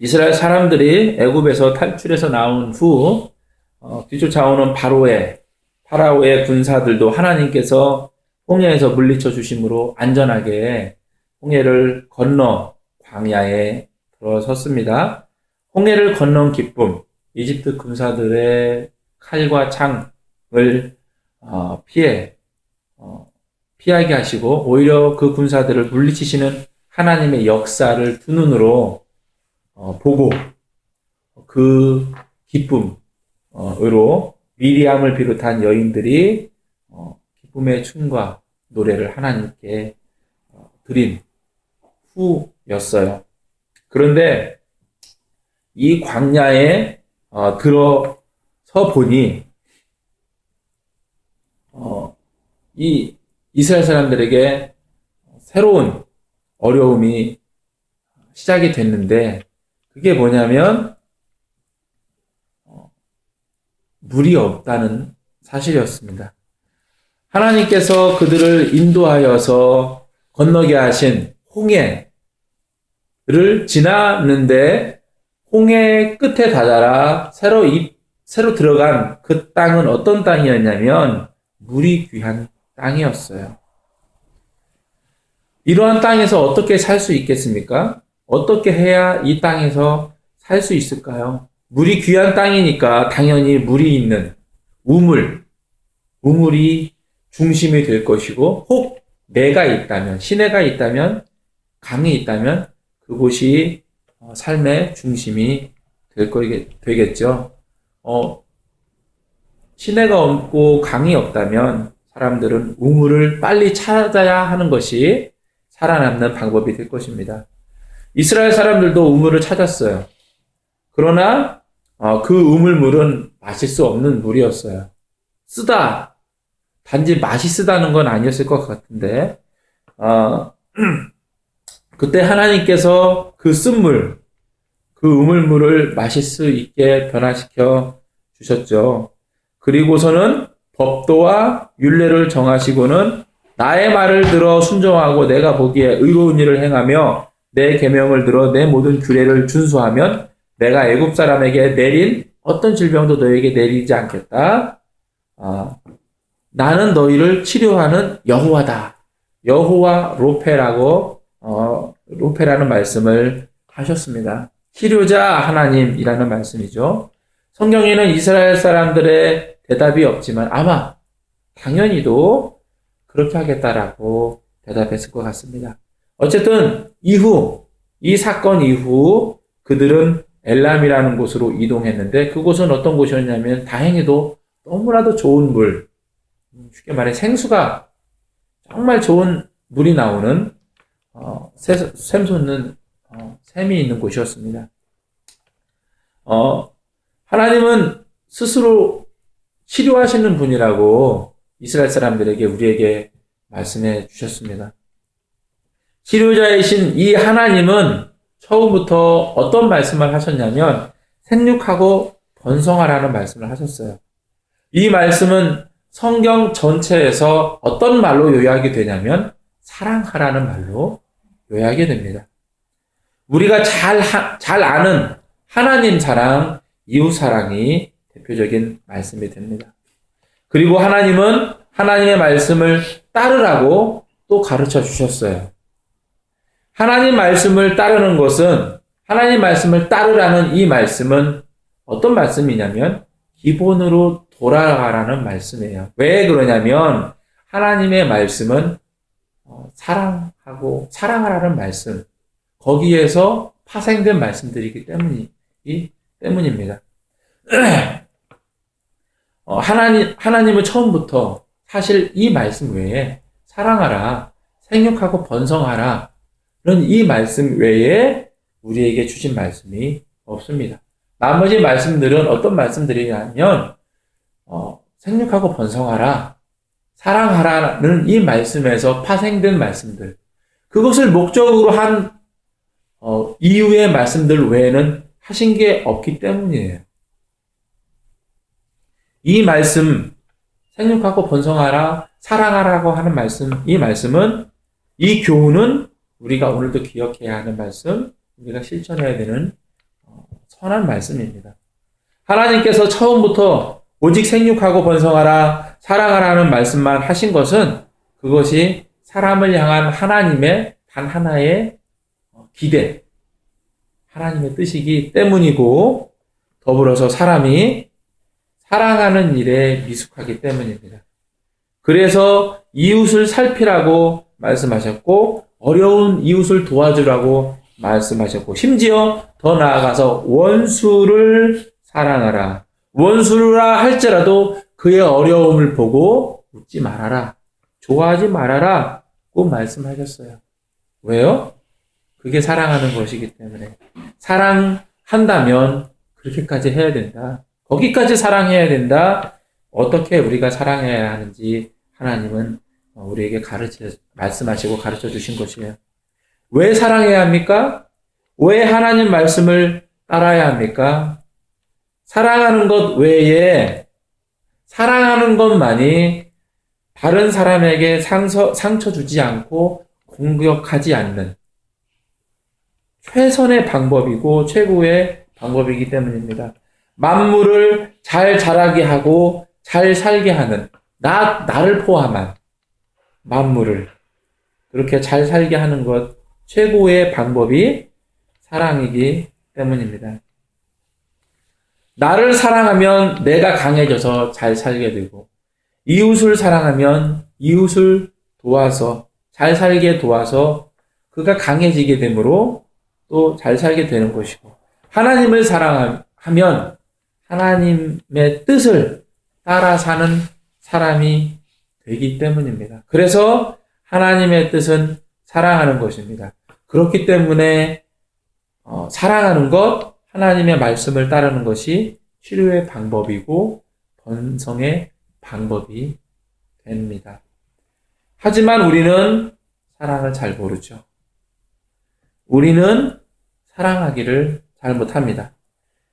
이스라엘 사람들이 애굽에서 탈출해서 나온 후 뒤쫓아오는 파라오의 군사들도 하나님께서 홍해에서 물리쳐 주심으로 안전하게 홍해를 건너 광야에 들어섰습니다. 홍해를 건넌 기쁨, 이집트 군사들의 칼과 창을 피하게 하시고 오히려 그 군사들을 물리치시는 하나님의 역사를 두 눈으로 보고 그 기쁨으로 미리암을 비롯한 여인들이 기쁨의 춤과 노래를 하나님께 드린 후였어요. 그런데 이 광야에 들어서 보니 이 이스라엘 사람들에게 새로운 어려움이 시작이 됐는데 그게 뭐냐면 물이 없다는 사실이었습니다. 하나님께서 그들을 인도하여서 건너게 하신 홍해를 지났는데 홍해 끝에 다다라 새로 들어간 그 땅은 어떤 땅이었냐면 물이 귀한 땅이었어요. 이러한 땅에서 어떻게 살 수 있겠습니까? 어떻게 해야 이 땅에서 살 수 있을까요? 물이 귀한 땅이니까 당연히 물이 있는 우물이 중심이 될 것이고 혹 매가 있다면, 시내가 있다면, 강이 있다면 그곳이 삶의 중심이 되겠죠. 시내가 없고 강이 없다면 사람들은 우물을 빨리 찾아야 하는 것이 살아남는 방법이 될 것입니다. 이스라엘 사람들도 우물을 찾았어요. 그러나 그 우물물은 마실 수 없는 물이었어요. 쓰다. 단지 맛이 쓰다는 건 아니었을 것 같은데 그때 하나님께서 그 쓴물, 그 우물물을 마실 수 있게 변화시켜 주셨죠. 그리고서는 법도와 율례를 정하시고는 나의 말을 들어 순종하고 내가 보기에 의로운 일을 행하며 내 계명을 들어 내 모든 규례를 준수하면 내가 애굽 사람에게 내린 어떤 질병도 너에게 내리지 않겠다. 나는 너희를 치료하는 여호와다. 여호와 로페라는 말씀을 하셨습니다. 치료자 하나님이라는 말씀이죠. 성경에는 이스라엘 사람들의 대답이 없지만 아마 당연히도 그렇게 하겠다라고 대답했을 것 같습니다. 어쨌든 이 사건 이후 그들은 엘람이라는 곳으로 이동했는데 그곳은 어떤 곳이었냐면 다행히도 너무나도 좋은 물, 쉽게 말해 생수가 정말 좋은 물이 나오는 샘솟는 샘이 있는 곳이었습니다. 하나님은 스스로 치료하시는 분이라고 이스라엘 사람들에게 우리에게 말씀해 주셨습니다. 치료자이신 이 하나님은 처음부터 어떤 말씀을 하셨냐면 생육하고 번성하라는 말씀을 하셨어요. 이 말씀은 성경 전체에서 어떤 말로 요약이 되냐면 사랑하라는 말로 요약이 됩니다. 우리가 잘 아는 하나님 사랑, 이웃 사랑이 대표적인 말씀이 됩니다. 그리고 하나님은 하나님의 말씀을 따르라고 또 가르쳐 주셨어요. 하나님 말씀을 따르는 것은 하나님 말씀을 따르라는 이 말씀은 어떤 말씀이냐면 기본으로 돌아가라는 말씀이에요. 왜 그러냐면 하나님의 말씀은 사랑하라는 말씀 거기에서 파생된 말씀들이기 때문입니다. 하나님은 처음부터 사실 이 말씀 외에 사랑하라, 생육하고 번성하라 이 말씀 외에 우리에게 주신 말씀이 없습니다. 나머지 말씀들은 어떤 말씀들이냐면 생육하고 번성하라, 사랑하라는 이 말씀에서 파생된 말씀들, 그것을 목적으로 한 이후의 말씀들 외에는 하신 게 없기 때문이에요. 이 말씀, 생육하고 번성하라, 사랑하라고 하는 말씀, 이 교훈은 우리가 오늘도 기억해야 하는 말씀, 우리가 실천해야 되는 선한 말씀입니다. 하나님께서 처음부터 오직 생육하고 번성하라, 사랑하라는 말씀만 하신 것은 그것이 사람을 향한 하나님의 단 하나의 기대, 하나님의 뜻이기 때문이고, 더불어서 사람이 사랑하는 일에 미숙하기 때문입니다. 그래서 이웃을 살피라고 말씀하셨고, 어려운 이웃을 도와주라고 말씀하셨고, 심지어 더 나아가서 원수를 사랑하라. 원수라 할지라도 그의 어려움을 보고 웃지 말아라. 좋아하지 말아라. 고 말씀하셨어요. 왜요? 그게 사랑하는 것이기 때문에. 사랑한다면 그렇게까지 해야 된다. 거기까지 사랑해야 된다. 어떻게 우리가 사랑해야 하는지 하나님은 우리에게 말씀하시고 가르쳐 주신 것이에요. 왜 사랑해야 합니까? 왜 하나님 말씀을 따라야 합니까? 사랑하는 것 외에 사랑하는 것만이 다른 사람에게 상처 주지 않고 공격하지 않는 최선의 방법이고 최고의 방법이기 때문입니다. 만물을 잘 자라게 하고 잘 살게 하는 나를 포함한 만물을 그렇게 잘 살게 하는 것 최고의 방법이 사랑이기 때문입니다. 나를 사랑하면 내가 강해져서 잘 살게 되고, 이웃을 사랑하면 이웃을 도와서 잘 살게 도와서 그가 강해지게 되므로 또 잘 살게 되는 것이고, 하나님을 사랑하면 하나님의 뜻을 따라 사는 사람이 되기 때문입니다. 그래서 하나님의 뜻은 사랑하는 것입니다. 그렇기 때문에 사랑하는 것, 하나님의 말씀을 따르는 것이 치료의 방법이고 번성의 방법이 됩니다. 하지만 우리는 사랑을 잘 모르죠. 우리는 사랑하기를 잘 못합니다.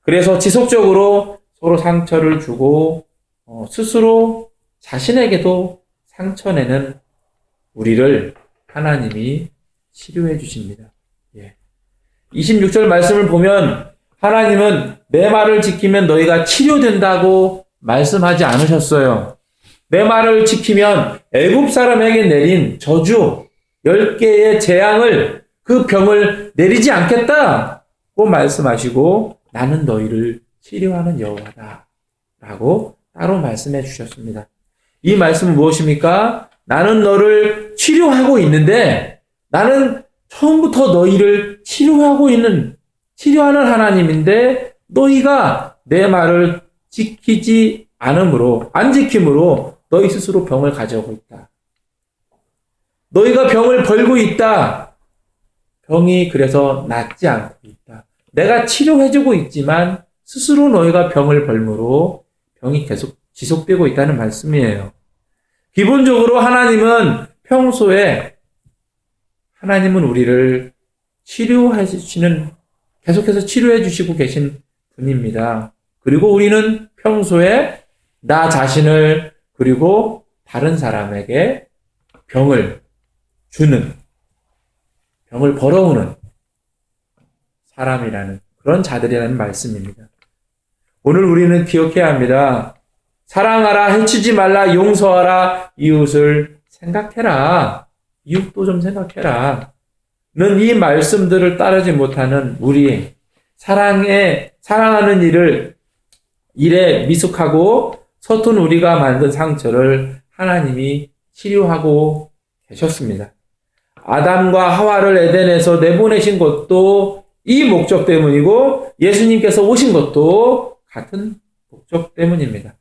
그래서 지속적으로 서로 상처를 주고 스스로 자신에게도 상처내는 우리를 하나님이 치료해 주십니다. 26절 말씀을 보면 하나님은 내 말을 지키면 너희가 치료된다고 말씀하지 않으셨어요. 내 말을 지키면 애굽 사람에게 내린 저주 10개의 재앙을 그 병을 내리지 않겠다고 말씀하시고 나는 너희를 치료하는 여호와다 라고 따로 말씀해 주셨습니다. 이 말씀은 무엇입니까? 나는 너를 치료하고 있는데 나는 처음부터 너희를 치료하는 하나님인데 너희가 내 말을 지키지 않음으로, 안 지킴으로 너희 스스로 병을 가져오고 있다. 너희가 병을 벌고 있다. 병이 그래서 낫지 않고 있다. 내가 치료해주고 있지만 스스로 너희가 병을 벌므로 병이 계속 지속되고 있다는 말씀이에요. 기본적으로 하나님은 우리를 계속해서 치료해 주시고 계신 분입니다. 그리고 우리는 평소에 나 자신을 그리고 다른 사람에게 병을 벌어오는 사람이라는 그런 자들이라는 말씀입니다. 오늘 우리는 기억해야 합니다. 사랑하라, 해치지 말라, 용서하라, 이웃을 생각해라. 이웃도 좀 생각해라. 는 이 말씀들을 따르지 못하는 우리 사랑하는 일에 미숙하고 서툰 우리가 만든 상처를 하나님이 치료하고 계셨습니다. 아담과 하와를 에덴에서 내보내신 것도 이 목적 때문이고 예수님께서 오신 것도 같은 목적 때문입니다.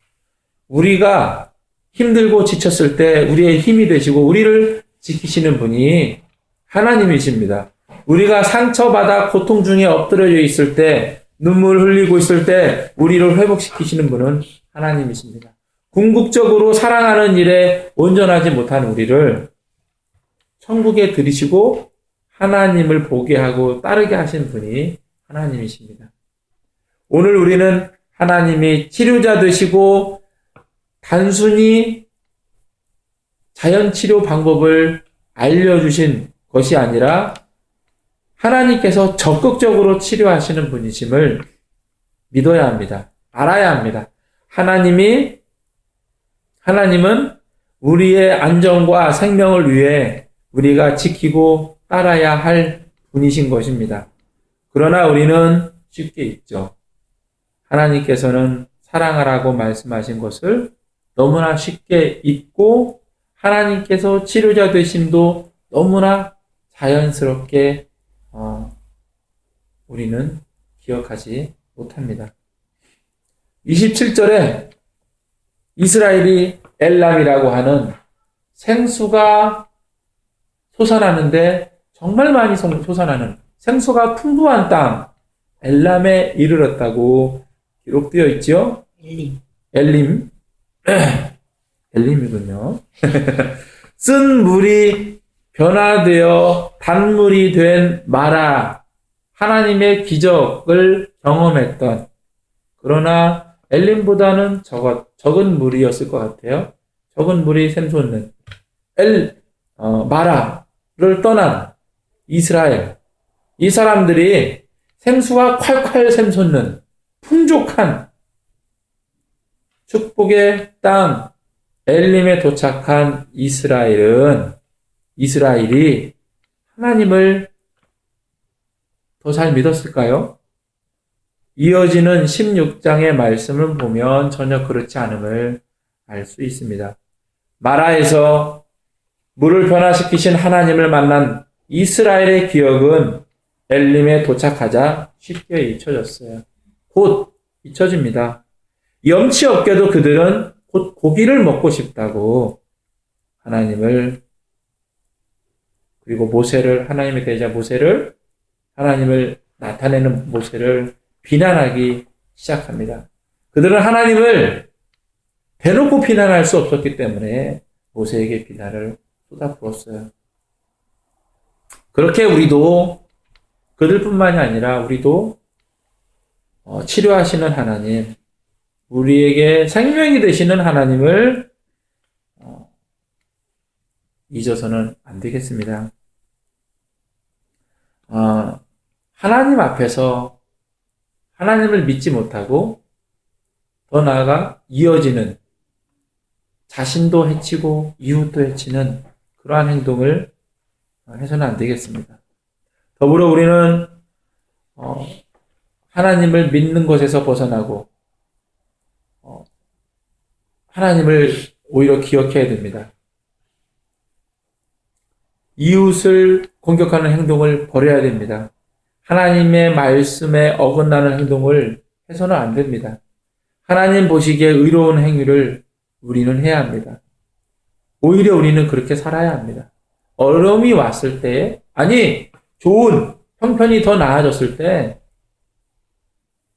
우리가 힘들고 지쳤을 때 우리의 힘이 되시고 우리를 지키시는 분이 하나님이십니다. 우리가 상처받아 고통 중에 엎드려져 있을 때, 눈물 흘리고 있을 때 우리를 회복시키시는 분은 하나님이십니다. 궁극적으로 사랑하는 일에 온전하지 못한 우리를 천국에 들이시고 하나님을 보게 하고 따르게 하신 분이 하나님이십니다. 오늘 우리는 하나님이 치료자 되시고 단순히 자연치료 방법을 알려주신 것이 아니라 하나님께서 적극적으로 치료하시는 분이심을 믿어야 합니다. 알아야 합니다. 하나님은 우리의 안전과 생명을 위해 우리가 지키고 따라야 할 분이신 것입니다. 그러나 우리는 쉽게 잊죠. 하나님께서는 사랑하라고 말씀하신 것을 너무나 쉽게 잊고 하나님께서 치료자 되심도 너무나 자연스럽게 우리는 기억하지 못합니다. 27절에 이스라엘이 엘람이라고 하는 생수가 솟아나는데 정말 많이 솟아나는 생수가 풍부한 땅 엘람에 이르렀다고 기록되어 있죠. 엘림. 엘림이군요. 쓴 물이 변화되어 단물이 된 마라. 하나님의 기적을 경험했던, 그러나 엘림보다는 적은 물이었을 것 같아요. 적은 물이 샘솟는 마라를 떠난 이스라엘. 이 사람들이 생수가 콸콸 샘솟는 풍족한 축복의 땅 엘림에 도착한 이스라엘이 하나님을 더 잘 믿었을까요? 이어지는 16장의 말씀을 보면 전혀 그렇지 않음을 알 수 있습니다. 마라에서 물을 변화시키신 하나님을 만난 이스라엘의 기억은 엘림에 도착하자 쉽게 잊혀졌어요. 곧 잊혀집니다. 염치 없게도 그들은 곧 고기를 먹고 싶다고 그리고 하나님의 대자 모세를, 하나님을 나타내는 모세를 비난하기 시작합니다. 그들은 하나님을 대놓고 비난할 수 없었기 때문에 모세에게 비난을 쏟아부었어요. 그렇게 우리도, 그들뿐만이 아니라 우리도 치료하시는 하나님, 우리에게 생명이 되시는 하나님을 잊어서는 안 되겠습니다. 하나님 앞에서 하나님을 믿지 못하고 더 나아가 이어지는 자신도 해치고 이웃도 해치는 그러한 행동을 해서는 안 되겠습니다. 더불어 우리는 하나님을 믿는 것에서 벗어나고 하나님을 오히려 기억해야 됩니다. 이웃을 공격하는 행동을 버려야 됩니다. 하나님의 말씀에 어긋나는 행동을 해서는 안 됩니다. 하나님 보시기에 의로운 행위를 우리는 해야 합니다. 오히려 우리는 그렇게 살아야 합니다. 어려움이 왔을 때, 좋은 형편이 더 나아졌을 때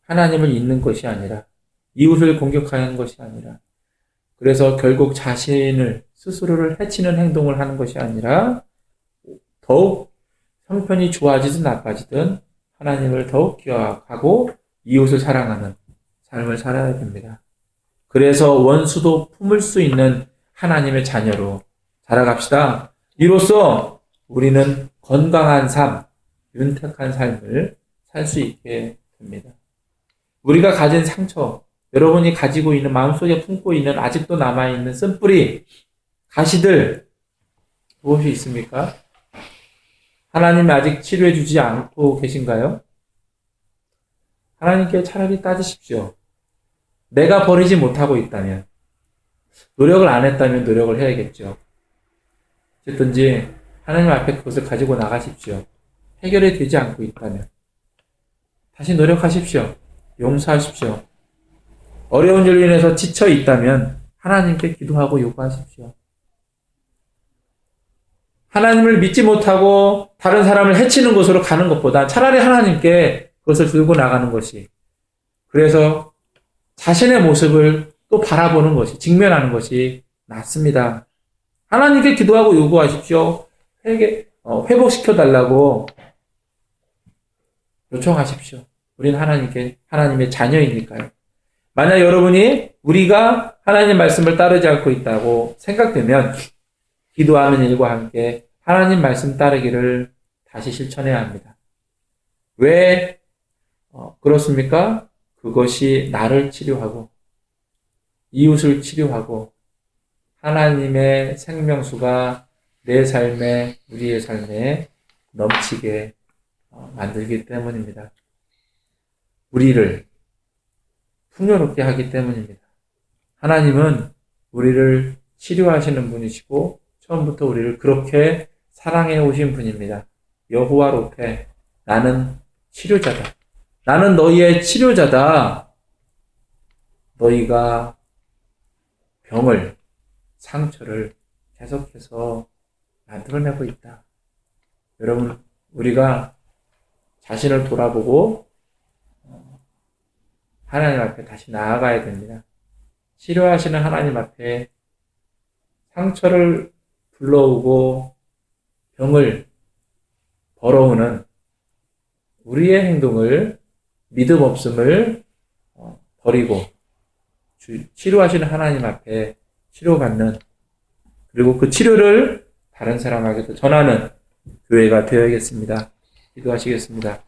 하나님을 잊는 것이 아니라, 이웃을 공격하는 것이 아니라, 그래서 결국 스스로를 해치는 행동을 하는 것이 아니라 더욱 형편이 좋아지든 나빠지든 하나님을 더욱 기억하고 이웃을 사랑하는 삶을 살아야 됩니다. 그래서 원수도 품을 수 있는 하나님의 자녀로 자라갑시다. 이로써 우리는 건강한 삶, 윤택한 삶을 살 수 있게 됩니다. 우리가 가진 상처, 여러분이 가지고 있는, 마음속에 품고 있는, 아직도 남아있는 쓴뿌리, 가시들 무엇이 있습니까? 하나님이 아직 치료해주지 않고 계신가요? 하나님께 차라리 따지십시오. 내가 버리지 못하고 있다면, 노력을 안 했다면 노력을 해야겠죠. 어쨌든지 하나님 앞에 그것을 가지고 나가십시오. 해결이 되지 않고 있다면 다시 노력하십시오. 용서하십시오. 어려운 일로 인해서 지쳐 있다면 하나님께 기도하고 요구하십시오. 하나님을 믿지 못하고 다른 사람을 해치는 곳으로 가는 것보다 차라리 하나님께 그것을 들고 나가는 것이, 그래서 자신의 모습을 또 바라보는 것이, 직면하는 것이 낫습니다. 하나님께 기도하고 요구하십시오. 회복시켜달라고 요청하십시오. 우리는 하나님의 자녀이니까요. 만약 우리가 하나님의 말씀을 따르지 않고 있다고 생각되면 기도하는 일과 함께 하나님 말씀 따르기를 다시 실천해야 합니다. 왜 그렇습니까? 그것이 나를 치료하고 이웃을 치료하고 하나님의 생명수가 내 삶에, 우리의 삶에 넘치게 만들기 때문입니다. 우리를 풍요롭게 하기 때문입니다. 하나님은 우리를 치료하시는 분이시고 처음부터 우리를 그렇게 사랑해 오신 분입니다. 여호와 로페, 나는 치료자다. 나는 너희의 치료자다. 너희가 병을, 상처를 계속해서 만들어내고 있다. 여러분, 우리가 자신을 돌아보고 하나님 앞에 다시 나아가야 됩니다. 치료하시는 하나님 앞에 상처를 불러오고 병을 벌어오는 우리의 행동을, 믿음 없음을 버리고 치료하시는 하나님 앞에 치료받는, 그리고 그 치료를 다른 사람에게도 전하는 교회가 되어야겠습니다. 기도하시겠습니다.